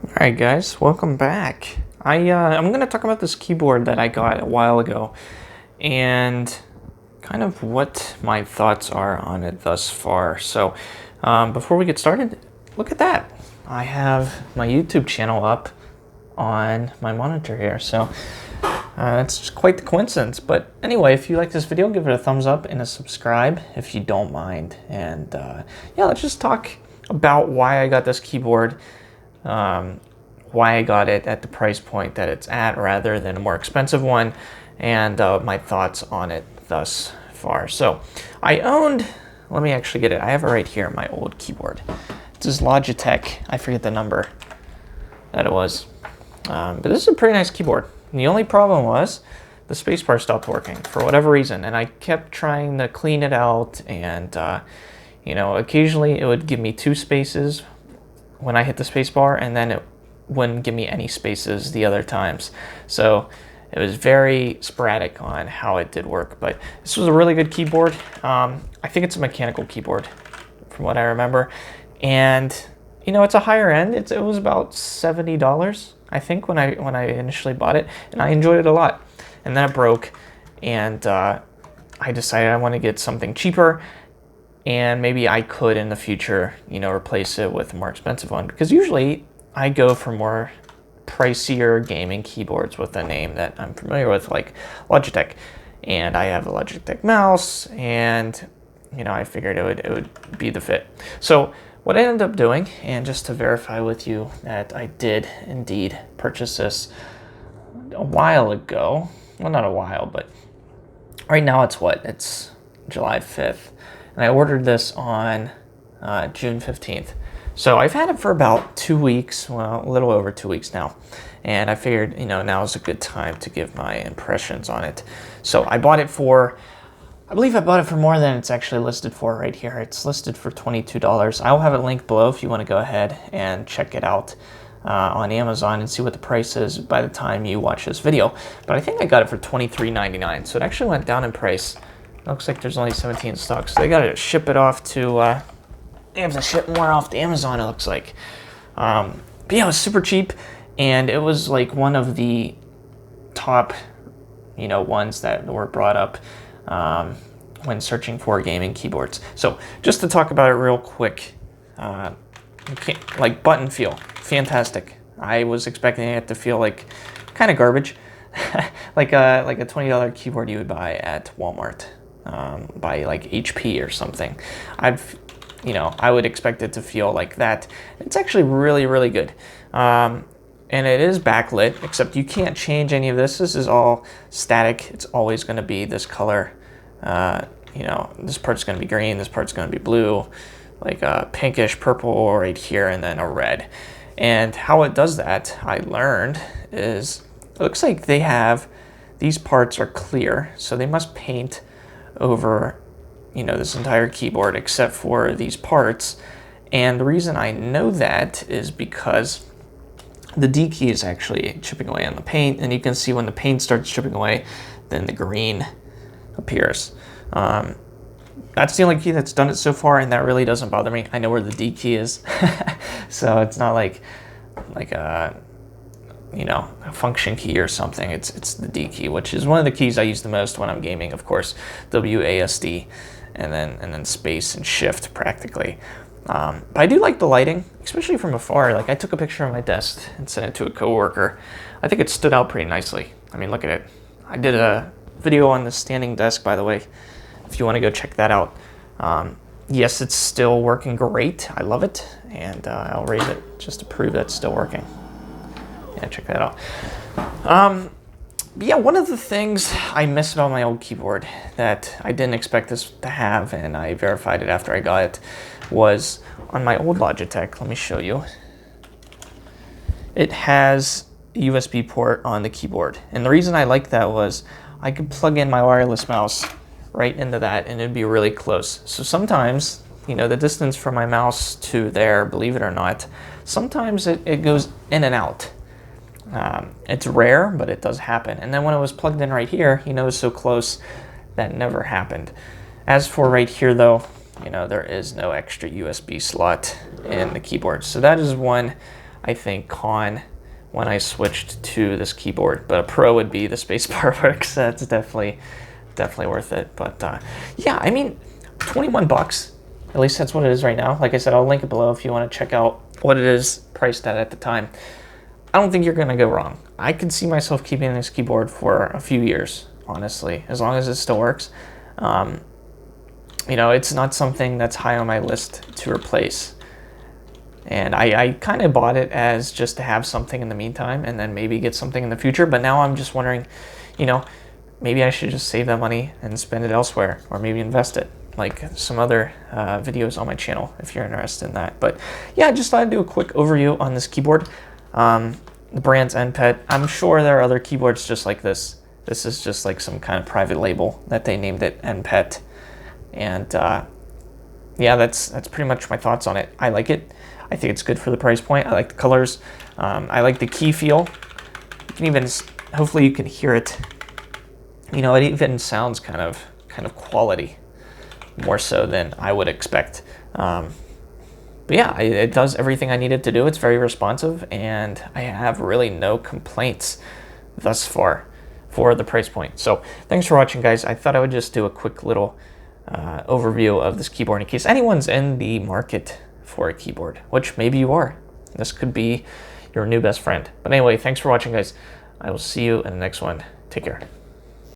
Alright guys, welcome back. I'm going to talk about this keyboard that I got a while ago and kind of what my thoughts are on it thus far. So before we get started, look at that. I have my YouTube channel up on my monitor here. So it's just quite the coincidence. But anyway, if you like this video, give it a thumbs up and a subscribe if you don't mind. And yeah, let's just talk about why I got this keyboard. Why I got it at the price point that it's at rather than a more expensive one, and my thoughts on it thus far. So I owned, let me actually get it. I have it right here, my old keyboard. It's this Logitech, I forget the number that it was. But this is a pretty nice keyboard. And the only problem was the spacebar stopped working for whatever reason. And I kept trying to clean it out, and you know, occasionally it would give me 2 spaces when I hit the spacebar, and then it wouldn't give me any spaces the other times. So it was very sporadic on how it did work, but this was a really good keyboard. I think it's a mechanical keyboard from what I remember. And you know, it's a higher end. It was about $70, I think, when I initially bought it, and I enjoyed it a lot. And then it broke, and I decided I want to get something cheaper, and maybe I could in the future, you know, replace it with a more expensive one, because usually I go for more pricier gaming keyboards with a name that I'm familiar with, like Logitech. And I have a Logitech mouse, and you know, I figured it would be the fit. So what I ended up doing, and just to verify with you that I did indeed purchase this a while ago, well, not a while, but right now it's July 5th. And I ordered this on June 15th. So I've had it for about 2 weeks, well, a little over 2 weeks now. And I figured, you know, now is a good time to give my impressions on it. So I bought it for, I believe I bought it for more than it's actually listed for right here. It's listed for $22. I'll have it linked below if you want to go ahead and check it out on Amazon and see what the price is by the time you watch this video. But I think I got it for $23.99. So it actually went down in price. Looks like there's only 17 stocks. So they got to ship it off to, they have to ship more off to Amazon, it looks like. But yeah, it was super cheap, and it was like one of the top, you know, ones that were brought up when searching for gaming keyboards. So just to talk about it real quick, like button feel, fantastic. I was expecting it to feel like kind of garbage, like a $20 keyboard you would buy at Walmart. By like HP or something. You know, I would expect it to feel like that. It's actually really, really good. And it is backlit, except you can't change any of this. This is all static. It's always going to be this color. You know, this part's going to be green, this part's going to be blue, like a pinkish purple right here, and then a red. And how it does that, I learned, is it looks like they have, these parts are clear, so they must paint over, you know, this entire keyboard except for these parts. And the reason I know that is because the D key is actually chipping away on the paint, and you can see when the paint starts chipping away, then the green appears. That's the only key that's done it so far, and that really doesn't bother me. I know where the D key is, so it's not like a, you know, a function key or something. It's the D key, which is one of the keys I use the most when I'm gaming, of course. WASD, and then space and shift practically. But I do like the lighting, especially from afar. Like, I took a picture of my desk and sent it to a coworker. I think it stood out pretty nicely. I mean, look at it. I did a video on the standing desk, by the way, if you want to go check that out. Yes, it's still working great. I love it, and I'll raise it just to prove that it's still working. Yeah, check that out. But yeah, one of the things I miss about my old keyboard that I didn't expect this to have, and I verified it after I got it, was on my old Logitech. Let me show you. It has a USB port on the keyboard. And the reason I liked that was I could plug in my wireless mouse right into that, and it'd be really close. So sometimes, you know, the distance from my mouse to there, believe it or not, sometimes it goes in and out. It's rare, but it does happen. And then when it was plugged in right here, you know, it was so close, that never happened. As for right here though, you know, there is no extra USB slot in the keyboard. So that is one I think, con when I switched to this keyboard. But a pro would be the spacebar works. That's definitely worth it. But yeah, I mean, 21 bucks. At least that's what it is right now. Like I said, I'll link it below if you want to check out what it is priced at the time. I don't think you're going to go wrong. I could see myself keeping this keyboard for a few years, honestly, as long as it still works. You know, it's not something that's high on my list to replace. And I kind of bought it as just to have something in the meantime and then maybe get something in the future. But now I'm just wondering, you know, maybe I should just save that money and spend it elsewhere, or maybe invest it, like some other videos on my channel if you're interested in that. But yeah, I just thought I'd do a quick overview on this keyboard. The brand's NPET. I'm sure there are other keyboards just like this. This is just like some kind of private label that they named it NPET. And yeah, that's pretty much my thoughts on it. I like it. I think it's good for the price point. I like the colors. I like the key feel. You can even, hopefully you can hear it. You know, it even sounds kind of quality, more so than I would expect. But yeah, it does everything I need it to do. It's very responsive, and I have really no complaints thus far for the price point. So thanks for watching, guys. I thought I would just do a quick little overview of this keyboard in case anyone's in the market for a keyboard, which maybe you are. This could be your new best friend. But anyway, thanks for watching, guys. I will see you in the next one. Take care.